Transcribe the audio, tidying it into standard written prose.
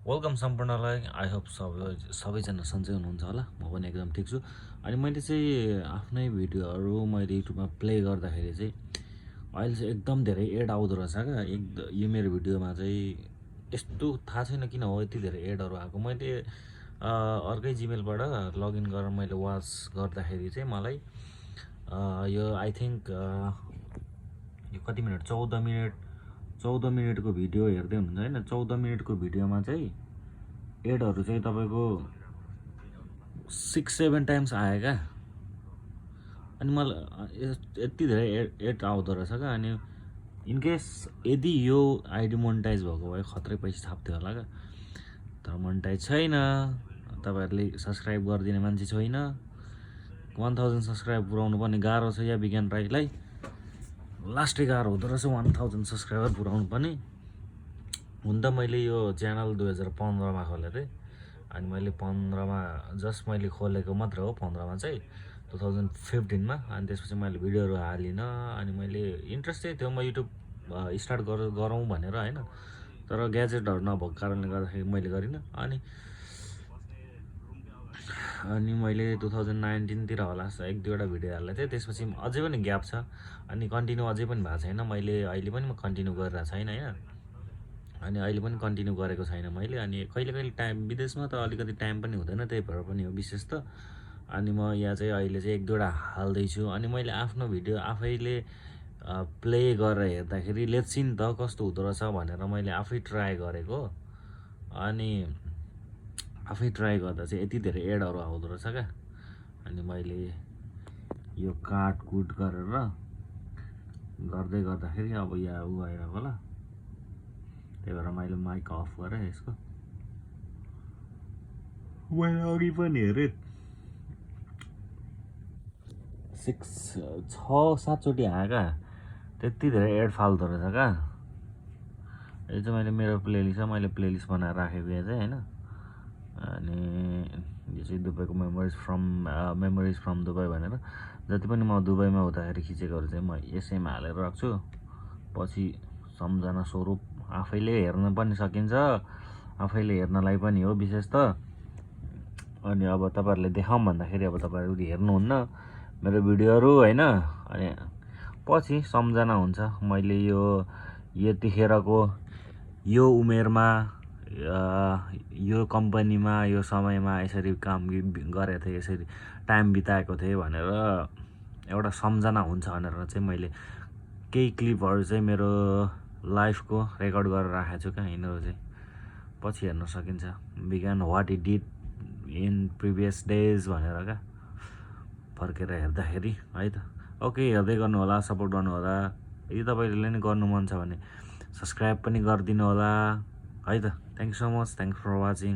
Welcome सम्पूर्णलाई। I hope सबैजना सन्चै हुनुहुन्छ होला। म पनि एकदम ठिक छु। अनि मैले चाहिँ आफ्नै भिडियोहरू मैले युट्युबमा प्ले गर्दाखेरि चाहिँ अहिले चाहिँ एकदम धेरै एड आउँदो रहेछ क्या। यो मेरो भिडियोमा चाहिँ यस्तो थाहा छैन किन हो यति धेरै एडहरू आएको। मैले अर्कै जिमेलबाट लगइन गरेर मैले वाच गर्दाखेरि चाहिँ मलाई यो आई थिङ्क यो कति मिनट 14 मिनटको भिडियो हेर्दै हुनुहुन्छ होइन। 14 मिनटको भिडियोमा चाहिँ एडहरू चाहिँ तपाईँको 6-7 टाइम्स आयो क्या। अनि मलाई यति धेरै एड आउँदो रहेछ क्या। अनि इनकेस यदि यो आइडी मोनिटाइज भएको भए खत्रै पैसा छाप्थ्यो होला क्या। तर मोनिटाइज छैन। तपाईँहरूले सब्सक्राइब गरिदिने मान्छे छैन। 1000 सब्सक्राइब पुऱ्याउनु पनि गाह्रो छ या विज्ञान राईलाई। लास्टै गाह्रो हुँदो रहेछ 1000 सब्सक्राइबर पुऱ्याउनु पनि। हुन त मैले यो च्यानल 2015मा खोलेको थिएँ। अनि मैले 15मा जस्ट मैले खोलेको मात्र हो। 15मा चाहिँ 2015मा। अनि त्यसपछि मैले भिडियोहरू हालिनँ। अनि मैले इन्ट्रेस्टै थियो म युट्युब स्टार्ट गरौँ भनेर होइन। तर ग्याजेटहरू नभएको कारणले गर्दाखेरि मैले गरिनँ। अनि मैले 2019तिर होला 1-2वटा भिडियो हालेको थिएँ। त्यसपछि अझै पनि ग्याप छ। अनि कन्टिन्यू अझै पनि भएको छैन। मैले अहिले पनि म कन्टिन्यू गरिरहेको छैन होइन। अनि अहिले पनि कन्टिन्यू गरेको छैन मैले। अनि कहिले टाइम विदेशमा त अलिकति टाइम पनि हुँदैन, त्यही भएर पनि हो विशेष त। अनि म यहाँ चाहिँ अहिले चाहिँ 1-2वटा हाल्दैछु। अनि मैले आफ्नो भिडियो आफैले प्ले गरेर हेर्दाखेरि लेट्स सी नि त कस्तो हुँदो रहेछ भनेर मैले आफै ट्राई गरेको। अनि आफै ट्राई गर्दा चाहिँ यति धेरै एडहरू आउँदो रहेछ क्या। अनि मैले यो काटकुट गरेर गर्दै गर्दाखेरि अब यहाँ ऊ आइरहेको होला। त्यही भएर मैले माइक अफ गरेँ यसको। मैले अघि पनि हेरेँ 6-7 चोटि आयो क्या। त्यति धेरै एड फाल्दो रहेछ क्या। यो चाहिँ मैले मेरो प्लेलिस्ट छ, मैले प्लेलिस्ट बनाएर राखेको यहाँ चाहिँ होइन। अनि यो चाहिँ दुबईको मेमोरिज फ्रम दुबई भनेर जति पनि म दुबईमा हुँदाखेरि खिचेकोहरू चाहिँ म यसैमा हालेर राख्छु। पछि सम्झना स्वरूप आफैले हेर्न पनि सकिन्छ, आफैले हेर्नलाई पनि हो विशेष त। अनि अब तपाईँहरूले देखाउँ भन्दाखेरि अब तपाईँहरू हेर्नुहुन्न मेरो भिडियोहरू होइन। अनि पछि सम्झना हुन्छ मैले यो यतिखेरको यो उमेरमा यो कम्पनीमा यो समयमा यसरी काम गरेको थिएँ, यसरी टाइम बिताएको थिएँ भनेर एउटा सम्झना हुन्छ भनेर चाहिँ मैले केही क्लिपहरू चाहिँ मेरो लाइफको रेकर्ड गरेर राखेको छु क्या। यिनीहरू चाहिँ पछि हेर्न सकिन्छ। Began what I did in previous days भनेर क्या, फर्केर हेर्दाखेरि है त। ओके, हेर्दै गर्नु होला, सपोर्ट गर्नु होला। यदि तपाईँले नि गर्नु मन छ भने सब्सक्राइब पनि गरिदिनु होला है त। Thank you so much, thanks for watching.